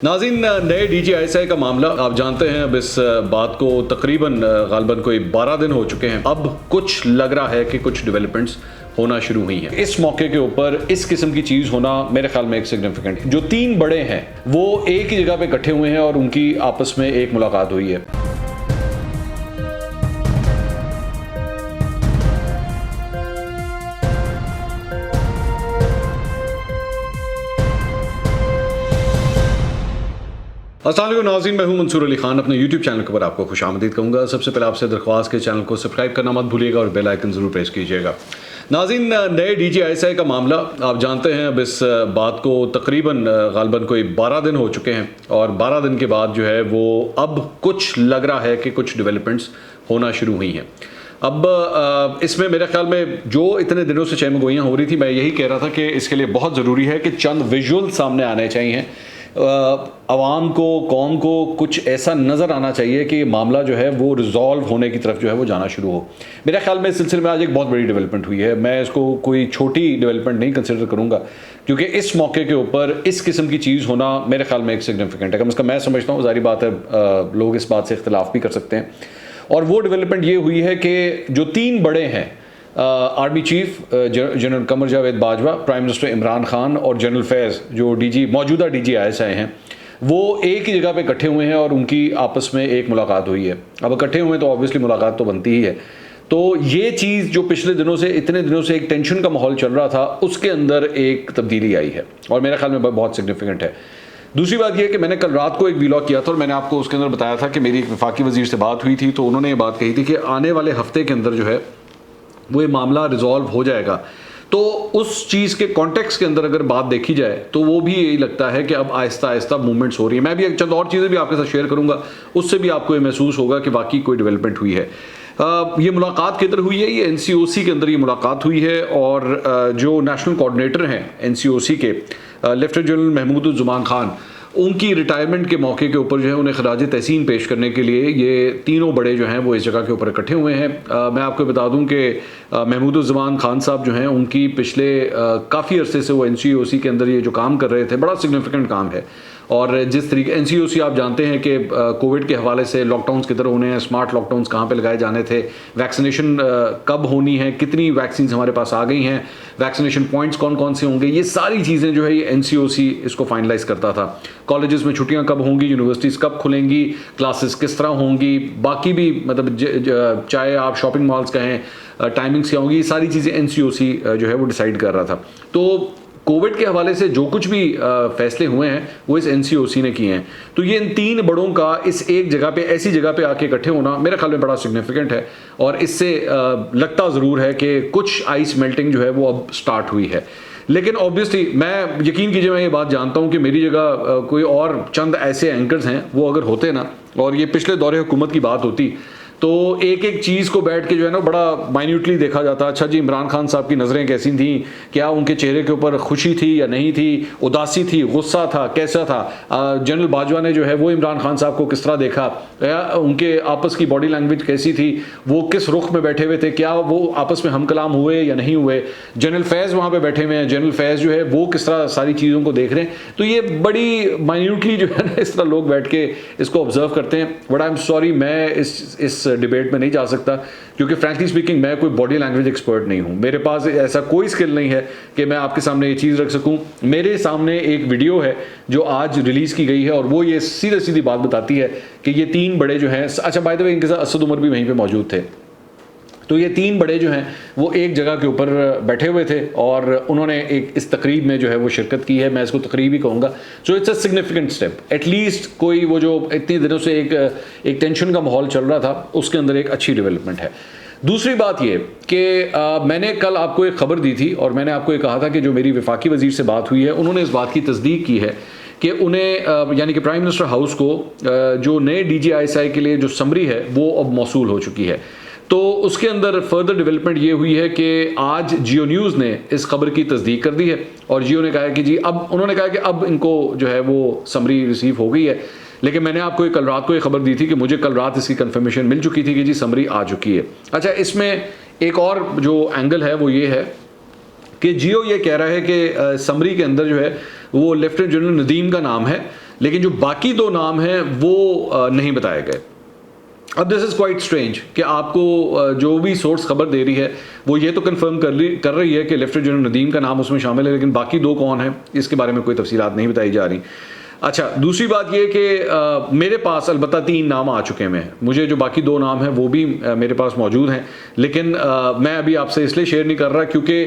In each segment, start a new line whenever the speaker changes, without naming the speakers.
नाज़रीन, नए DGISI का मामला आप जानते हैं। अब इस बात को तकरीबन गालबन कोई 12 दिन हो चुके हैं। अब कुछ लग रहा है कि कुछ डेवलपमेंट्स होना शुरू हुई हैं। इस मौके के ऊपर इस किस्म की चीज़ होना मेरे ख्याल में एक सिग्निफिकेंट है। जो तीन बड़े हैं वो एक ही जगह पे इकट्ठे हुए हैं और उनकी आपस में एक मुलाकात हुई है। अस्सलाम वालेकुम नाज़रीन, मैं हूं मंसूर अली खान। अपने YouTube चैनल के ऊपर आपको खुशामदीद कहूँगा। सबसे पहले आपसे दरख्वास्त के चैनल को सब्सक्राइब करना मत भूलिएगा और बेल आइकन ज़रूर प्रेस कीजिएगा। नाज़रीन, नए DGISI का मामला आप जानते हैं। अब इस बात को तकरीबन गालबन कोई 12 दिन हो चुके हैं और 12 दिन के बाद जो है वो अब कुछ लग रहा है कि कुछ डेवलपमेंट्स होना शुरू हुई हैं। अब इसमें मेरे ख्याल में जो इतने दिनों से चहमगोइयाँ हो रही थी, मैं यही कह रहा था कि इसके लिए बहुत ज़रूरी है कि चंद विजुअल सामने आने चाहिए। आवाम को, कौम को कुछ ऐसा नज़र आना चाहिए कि मामला जो है वो रिजॉल्व होने की तरफ जो है वो जाना शुरू हो। मेरे ख्याल में इस सिलसिले में आज एक बहुत बड़ी डेवलपमेंट हुई है। मैं इसको कोई छोटी डेवलपमेंट नहीं कंसिडर करूँगा, क्योंकि इस मौके के ऊपर इस किस्म की चीज़ होना मेरे ख्याल में एक सिग्निफिकेंट है। कम से कम मैं समझता हूँ। जारी बात है, लोग इस बात से इख्तलाफ भी कर सकते हैं। और वो डेवलपमेंट ये हुई है कि जो तीन बड़े हैं, army chief general Qamar Javed Bajwa, prime minister Imran Khan और जनरल फैज़ जो मौजूदा DGISI हैं, वो एक ही जगह पे इकट्ठे हुए हैं और उनकी आपस में एक मुलाकात हुई है। अब इकट्ठे हुए तो ऑब्वियसली मुलाकात तो बनती ही है। तो ये चीज़ जो पिछले दिनों से, इतने दिनों से एक टेंशन का माहौल चल रहा था, उसके अंदर एक तब्दीली आई है और मेरे ख्याल में बहुत सिग्निफिकेंट है। दूसरी बात यह है कि मैंने कल रात को एक व्लॉग किया था और मैंने आपको उसके अंदर बताया था कि मेरी एक वफाकी वज़ीर से बात हुई थी, तो उन्होंने ये बात कही थी कि आने वाले हफ्ते के अंदर जो है वो ये मामला रिजॉल्व हो जाएगा। तो उस चीज़ के कॉन्टेक्स्ट के अंदर अगर बात देखी जाए तो वो भी यही लगता है कि अब आहिस्ता आहिस्ता मूवमेंट्स हो रही है। मैं भी चंद और चीज़ें भी आपके साथ शेयर करूंगा, उससे भी आपको ये महसूस होगा कि वाकई कोई डेवलपमेंट हुई है। ये मुलाकात किधर हुई है? ये NCOC के अंदर ये मुलाकात हुई है और जो नेशनल कोऑर्डिनेटर हैं NCOC के, लेफ्टिनेंट जनरल महमूदुज़्ज़मान खान, उनकी रिटायरमेंट के मौके के ऊपर जो है उन्हें खराज तहसीन पेश करने के लिए ये तीनों बड़े जो हैं वो इस जगह के ऊपर इकट्ठे हुए हैं। मैं आपको बता दूं कि महमूदुज़्ज़मान खान साहब जो हैं, उनकी पिछले काफ़ी अरसे से वो NCOC के अंदर ये जो काम कर रहे थे, बड़ा सिग्निफिकेंट काम है। और जिस तरीके NCOC आप जानते हैं कि कोविड के हवाले से लॉकडाउन्स किधर होने हैं, स्मार्ट लॉकडाउन्स कहाँ पे लगाए जाने थे, वैक्सीनेशन कब होनी है, कितनी वैक्सीन हमारे पास आ गई हैं, वैक्सीनेशन पॉइंट्स कौन कौन से होंगे, ये सारी चीज़ें जो है ये NCOC इसको फाइनलाइज करता था। कॉलेजेस में छुट्टियाँ कब होंगी, यूनिवर्सिटीज़ कब खुलेंगी, क्लासेस किस तरह होंगी, बाकी भी मतलब चाहे आप शॉपिंग मॉल्स कहें, टाइमिंग्स क्या होंगी, ये सारी चीज़ें NCOC जो है वो डिसाइड कर रहा था। तो कोविड के हवाले से जो कुछ भी फैसले हुए हैं वो इस NCOC ने किए हैं। तो ये इन तीन बड़ों का इस एक जगह पे, ऐसी जगह पे आके इकट्ठे होना मेरे ख्याल में बड़ा सिग्निफिकेंट है और इससे लगता ज़रूर है कि कुछ आइस मेल्टिंग जो है वो अब स्टार्ट हुई है। लेकिन ऑब्वियसली मैं, यकीन कीजिए, मैं ये बात जानता हूँ कि मेरी जगह कोई और चंद ऐसे एंकर्स हैं, वो अगर होते ना और ये पिछले दौरे हुकूमत की बात होती तो एक एक चीज़ को बैठ के जो है ना बड़ा माइन्यूटली देखा जाता। अच्छा जी, इमरान खान साहब की नज़रें कैसी थी, क्या उनके चेहरे के ऊपर खुशी थी या नहीं थी, उदासी थी, गुस्सा था, कैसा था, जनरल बाजवा ने जो है वो इमरान खान साहब को किस तरह देखा, या उनके आपस की बॉडी लैंग्वेज कैसी थी, वो किस रुख में बैठे हुए थे, क्या वो आपस में हम कलाम हुए या नहीं हुए, जनरल फैज़ वहाँ पर बैठे हुए हैं, जनरल फैज़ जो है वो किस तरह सारी चीज़ों को देख रहे हैं। तो ये बड़ी माइन्यूटली जो है ना इस तरह लोग बैठ के इसको ऑब्जर्व करते हैं। बट आई एम सॉरी, मैं इस डिबेट में नहीं जा सकता, क्योंकि फ्रैंकली स्पीकिंग मैं कोई बॉडी लैंग्वेज एक्सपर्ट नहीं हूं। मेरे पास ऐसा कोई स्किल नहीं है कि मैं आपके सामने ये चीज़ रख सकूं। मेरे सामने एक वीडियो है जो आज रिलीज़ की गई है और वो ये सीधी सीधी बात बताती है कि ये तीन बड़े जो हैं, अच्छा बाय द वे इनके साथ असद उमर भी वहीं पे मौजूद थे। तो ये तीन बड़े जो हैं वो एक जगह के ऊपर बैठे हुए थे और उन्होंने एक इस तकरीब में जो है वो शिरकत की है। मैं इसको तकरीब ही कहूँगा। So it's a significant step. At least कोई वो जो इतने दिनों से एक टेंशन का माहौल चल रहा था, उसके अंदर एक अच्छी डेवलपमेंट है। दूसरी बात ये कि मैंने कल आपको एक खबर दी थी और मैंने आपको ये कहा था कि जो मेरी वफाकी वज़ीर से बात हुई है, उन्होंने इस बात की तस्दीक की है कि उन्हें यानी कि प्राइम मिनिस्टर हाउस को जो नए DGISI के लिए जो समरी है वो अब मौसूल हो चुकी है। तो उसके अंदर फर्दर डेवलपमेंट ये हुई है कि आज जियो न्यूज़ ने इस खबर की तस्दीक कर दी है और जियो ने कहा है कि जी, अब उन्होंने कहा कि अब इनको जो है वो समरी रिसीव हो गई है। लेकिन मैंने आपको कल रात को ये खबर दी थी कि मुझे कल रात इसकी कंफर्मेशन मिल चुकी थी कि जी समरी आ चुकी है। अच्छा, इसमें एक और जो एंगल है वो ये है कि जियो ये कह रहा है कि समरी के अंदर जो है वो लेफ्टिनेंट जनरल नदीम का नाम है, लेकिन जो बाकी 2 नाम हैं वो नहीं बताए गए। अब दिस इज़ क्वाइट स्ट्रेंज कि आपको जो भी सोर्स खबर दे रही है वो ये तो कंफर्म कर रही है कि लेफ्टिनेंट जनरल नदीम का नाम उसमें शामिल है, लेकिन बाकी 2 कौन हैं इसके बारे में कोई तफसीलात नहीं बताई जा रही। अच्छा, दूसरी बात ये कि मेरे पास अलबत्ता 3 नाम आ चुके हैं। मुझे जो बाकी 2 नाम हैं वो भी मेरे पास मौजूद हैं, लेकिन मैं अभी आपसे इसलिए शेयर नहीं कर रहा क्योंकि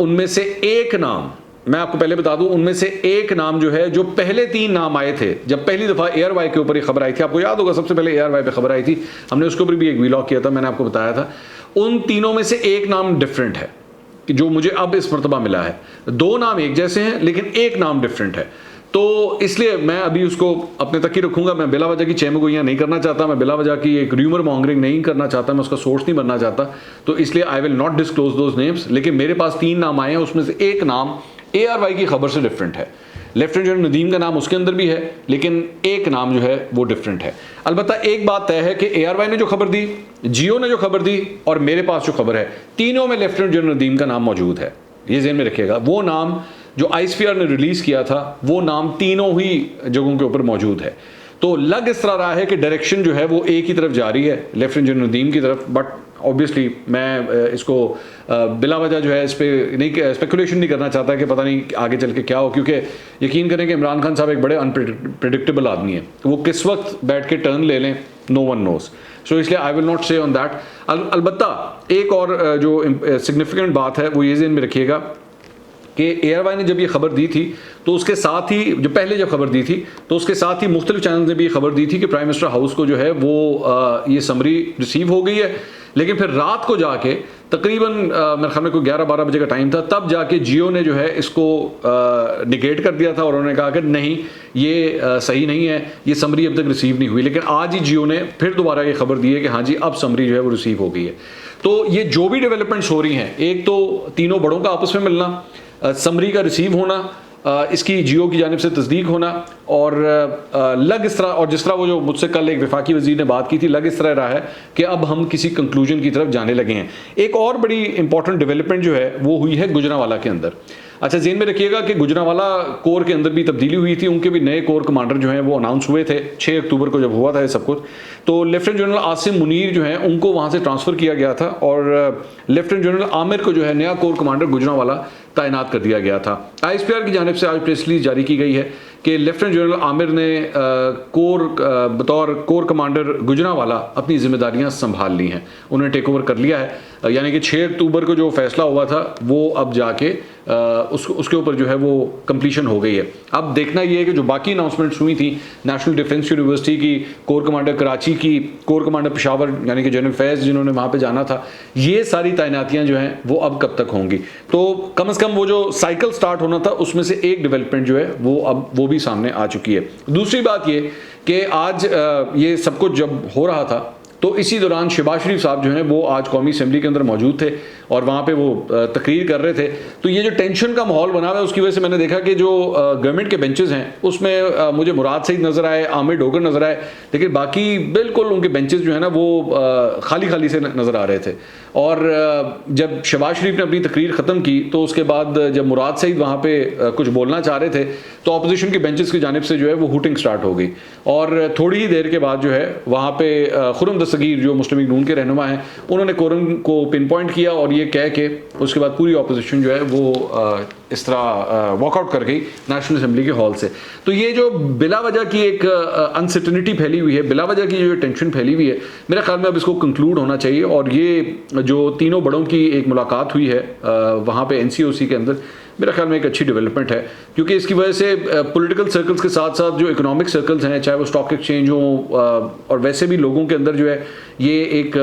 उनमें से एक नाम, मैं आपको पहले बता दूं, उनमें से एक नाम जो है, जो पहले 3 नाम आए थे जब पहली दफ़ा एयरवाई के ऊपर ये खबर आई थी, आपको याद होगा सबसे पहले एयरवाई पे खबर आई थी, हमने उसके ऊपर भी एक वीलॉग किया था, मैंने आपको बताया था। उन तीनों में से एक नाम डिफरेंट है कि जो मुझे अब इस मरतबा मिला है। 2 नाम एक जैसे हैं लेकिन एक नाम डिफरेंट है, तो इसलिए मैं अभी उसको अपने तक ही रखूंगा। मैं बिला वजह की चहमगोइयाँ नहीं करना चाहता, मैं बिला वजह की एक र्यूमर मॉन्गरिंग नहीं करना चाहता, मैं उसका सोर्स नहीं बनना चाहता, तो इसलिए I will not disclose those names. लेकिन मेरे पास 3 नाम आए हैं, उसमें से एक नाम ARY की खबर से डिफरेंट है। लेफ्टिनेंट जनरल नदीम का नाम उसके अंदर भी है, लेकिन एक नाम जो है वो डिफरेंट है। अलबत्ता एक बात तय है कि ARY ने जो खबर दी, जियो ने जो खबर दी और मेरे पास जो खबर है, तीनों में लेफ्टिनेंट जनरल नदीम का नाम मौजूद है। ये ज़हन में रखिएगा, वो नाम जो ISPR ने रिलीज़ किया था वो नाम तीनों ही जगहों के ऊपर मौजूद है। तो लग इस तरह रहा है कि डायरेक्शन जो है वो एक ही तरफ जा रही है, लेफ्टिनेंट जनरल नदीम की तरफ। बट ऑब्वियसली मैं इसको बिला वजह जो है इस पर नहीं स्पेकुलेशन नहीं करना चाहता कि पता नहीं आगे चल के क्या हो, क्योंकि यकीन करें कि इमरान खान साहब एक बड़े अनप्रेडिक्टेबल आदमी है, वो किस वक्त बैठ के टर्न ले लें नो वन नोज। सो इसलिए I will not say on that. अलबत्ता एक और जो सिग्निफिकेंट बात है वो ये ज़हन में रखिएगा कि ARY ने जब ये खबर दी थी तो उसके साथ ही जब खबर दी थी तो उसके साथ ही मुख्तलिफ चैनल ने भी ये खबर दी थी कि प्राइम मिनिस्टर हाउस को जो है वो ये समरी रिसीव हो गई है। लेकिन फिर रात को जाके तकरीबन मेरे ख्याल में कोई 11-12 बजे का टाइम था, तब जाके जियो ने जो है इसको निगेट कर दिया था और उन्होंने कहा कि नहीं ये सही नहीं है, ये समरी अब तक रिसीव नहीं हुई। लेकिन आज ही जियो ने फिर दोबारा ये खबर दी है कि हाँ जी अब समरी जो है वो रिसीव हो गई है। तो ये जो भी डेवलपमेंट्स हो रही हैं, एक तो तीनों बड़ों का आपस में मिलना, समरी का रिसीव होना, इसकी जियो की जानिब से तस्दीक होना, और लग इस तरह, और जिस तरह वो जो मुझसे कल एक वफाकी वजीर ने बात की थी, लग इस तरह रहा है कि अब हम किसी कंक्लूजन की तरफ जाने लगे हैं। एक और बड़ी इंपॉर्टेंट डेवलपमेंट जो है वो हुई है गुजरांवाला के अंदर। अच्छा, ज़हन में रखिएगा कि गुजरांवाला कोर के अंदर भी तब्दीली हुई थी, उनके भी नए कोर कमांडर जो हैं वो अनाउंस हुए थे 6 अक्टूबर को जब हुआ था ये सब कुछ। तो लेफ्टिनेंट जनरल आसिम मुनीर जो हैं उनको वहाँ से ट्रांसफ़र किया गया था और लेफ्टिनेंट जनरल आमिर को जो है नया कोर कमांडर गुजरांवाला तैनात कर दिया गया था। ISPR की जानिब से आज प्रेस रिलीज जारी की गई है कि लेफ्टिनेंट जनरल आमिर ने बतौर कोर कमांडर गुजरांवाला अपनी जिम्मेदारियां संभाल ली हैं, उन्होंने टेक ओवर कर लिया है। यानी कि 6 अक्टूबर को जो फैसला हुआ था वो अब जाके उसके ऊपर जो है वो कंप्लीशन हो गई है। अब देखना ये है कि जो बाकी अनाउंसमेंट्स हुई थी, नेशनल डिफेंस यूनिवर्सिटी की कोर कमांडर कराची की, कोर कमांडर पेशावर यानी कि जनरल फैज़ जिन्होंने वहाँ पे जाना था, ये सारी तैनातियाँ जो हैं वो अब कब तक होंगी। तो कम से कम वो जो साइकिल स्टार्ट होना था उसमें से एक डेवलपमेंट जो है वो अब वो भी सामने आ चुकी है। दूसरी बात ये कि आज ये सब कुछ जब हो रहा था तो इसी दौरान शहबाज शरीफ साहब जो हैं वो आज कौमी असेंबली के अंदर मौजूद थे और वहाँ पे वो तकरीर कर रहे थे। तो ये जो टेंशन का माहौल बना हुआ है उसकी वजह से मैंने देखा कि जो गवर्नमेंट के बेंचेस हैं उसमें मुझे मुराद सईद नज़र आए, आमिर डोगर नज़र आए, लेकिन बाकी बिल्कुल उनके बेंचेस जो है ना वो खाली खाली से नज़र आ रहे थे। और जब शहबाज शरीफ ने अपनी तकरीर ख़त्म की तो उसके बाद जब मुराद सईद वहाँ पे कुछ बोलना चाह रहे थे तो अपोजिशन के बेंचेस की जानिब से जो है वो हुटिंग स्टार्ट हो गई और थोड़ी ही देर के बाद जो है वहाँ पे खुर्रम दस्तगीर जो मुस्लिम लीग नून के रहनुमा हैं उन्होंने कोरम को पिन पॉइंट किया और ये कह के उसके बाद पूरी अपोजिशन जो है वो इस तरह वॉकआउट कर गई नेशनल असेंबली के हॉल से। तो ये जो बिला वजह की एक अनसर्टनिटी फैली हुई है, बिला वजह की जो टेंशन फैली हुई है, मेरे ख्याल में अब इसको कंक्लूड होना चाहिए। और ये जो तीनों बड़ों की एक मुलाकात हुई है वहाँ पे NCOC के अंदर, मेरा ख्याल में एक अच्छी डेवलपमेंट है क्योंकि इसकी वजह से पॉलिटिकल सर्कल्स के साथ साथ जो इकोनॉमिक सर्कल्स हैं, चाहे वो स्टॉक एक्सचेंज हो और वैसे भी लोगों के अंदर जो है ये एक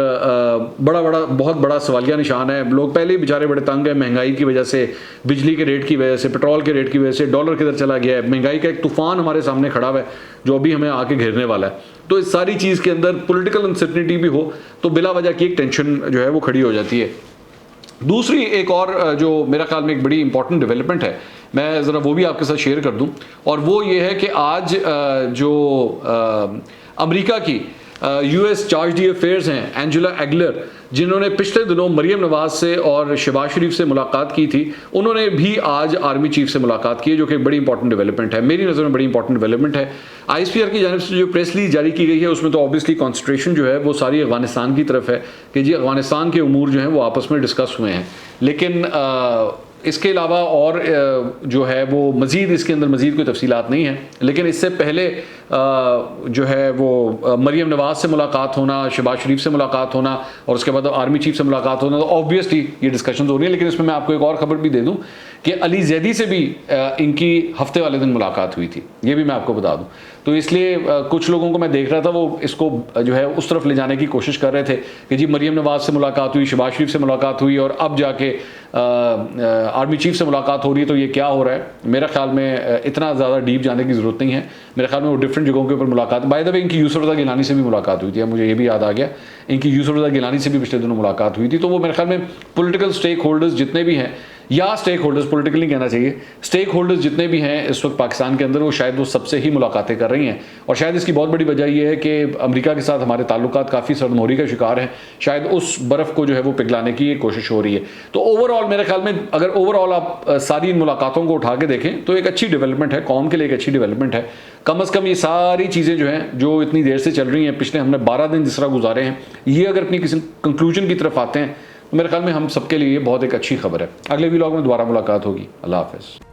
बहुत बड़ा सवालिया निशान है। लोग पहले ही बेचारे बड़े तंग हैं महंगाई की वजह से, बिजली के रेट की वजह से, पेट्रोल के रेट की वजह से, डॉलर किधर चला गया है, महंगाई का एक तूफान हमारे सामने खड़ा हुआ है जो अभी हमें आके घेरने वाला है। तो इस सारी चीज़ के अंदर पॉलिटिकल अनसर्टनिटी भी हो तो बिला वजह की एक टेंशन जो है वो खड़ी हो जाती है। दूसरी एक और जो मेरा ख्याल में एक बड़ी इंपॉर्टेंट डेवलपमेंट है, मैं ज़रा वो भी आपके साथ शेयर कर दूं, और वो ये है कि आज जो अमेरिका की यूएस चार्ज डी अफेयर्स हैं एंजेला एगलर, जिन्होंने पिछले दिनों मरियम नवाज से और शहबाज शरीफ से मुलाकात की थी, उन्होंने भी आज आर्मी चीफ से मुलाकात की है, जो कि बड़ी इंपॉर्टेंट डेवलपमेंट है, मेरी नज़र में बड़ी इंपॉर्टेंट डेवलपमेंट है। आईएसपीआर की जानिब से जो प्रेस रिलीज जारी की गई है उसमें तो ऑब्वियसली कॉन्सेंट्रेशन जो है वो सारी अफगानिस्तान की तरफ है कि जी अफगानिस्तान के उमूर जो हैं वो आपस में डिस्कस हुए हैं, लेकिन इसके अलावा और जो है वो मज़ीद इसके अंदर मज़ीद कोई तफसीलात नहीं है। लेकिन इससे पहले जो है वो मरियम नवाज से मुलाकात होना, शहबाज शरीफ से मुलाकात होना और उसके बाद आर्मी चीफ से मुलाकात होना, तो ऑब्वियसली ये डिस्कशन हो रही है। लेकिन इसमें मैं आपको एक और ख़बर भी दे दूं कि अली जैदी से भी इनकी हफ्ते वाले दिन मुलाकात हुई थी, ये भी मैं आपको बता दूं। तो इसलिए कुछ लोगों को मैं देख रहा था वो इसको जो है उस तरफ ले जाने की कोशिश कर रहे थे कि जी मरियम नवाज से मुलाकात हुई, शहबाज शरीफ से मुलाकात हुई और अब जाके आर्मी चीफ से मुलाकात हो रही है, तो ये क्या हो रहा है। मेरा ख्याल में इतना ज़्यादा डीप जाने की ज़रूरत नहीं है। मेरे ख्याल में वो डिफरेंट जगहों के ऊपर मुलाकात, बाय द वे इनकी यूसुफ रज़ा गिलानी से भी मुलाकात हुई थी, मुझे ये भी याद आ गया, इनकी यूसुफ रज़ा गिलानी से भी पिछले दिनों मुलाकात हुई थी। तो वो मेरे ख्याल में पॉलिटिकल स्टेक होल्डर्स जितने भी हैं, या स्टेक होल्डर्स, पॉलिटिकल नहीं कहना चाहिए, स्टेक होल्डर्स जितने भी हैं इस वक्त पाकिस्तान के अंदर, वो शायद वो सबसे ही मुलाकातें कर रही हैं। और शायद इसकी बहुत बड़ी वजह ये है कि अमेरिका के साथ हमारे ताल्लुकात काफ़ी सरदमोरी का शिकार हैं, शायद उस बर्फ़ को जो है वो पिघलाने की कोशिश हो रही है। तो ओवरऑल मेरे ख्याल में अगर ओवरऑल आप सारी इन मुलाकातों को उठा के देखें तो एक अच्छी डेवलपमेंट है, कौम के लिए एक अच्छी डेवलपमेंट है। कम अज़ कम ये सारी चीज़ें जो हैं जो इतनी देर से चल रही हैं, पिछले हमने 12 दिन जिस तरह गुजारे हैं, ये अगर अपनी किसी कंक्लूजन की तरफ आते हैं तो मेरे ख्याल में हम सबके लिए बहुत एक अच्छी खबर है। अगले व्लॉग में दोबारा मुलाकात होगी। अल्लाह हाफ़िज़।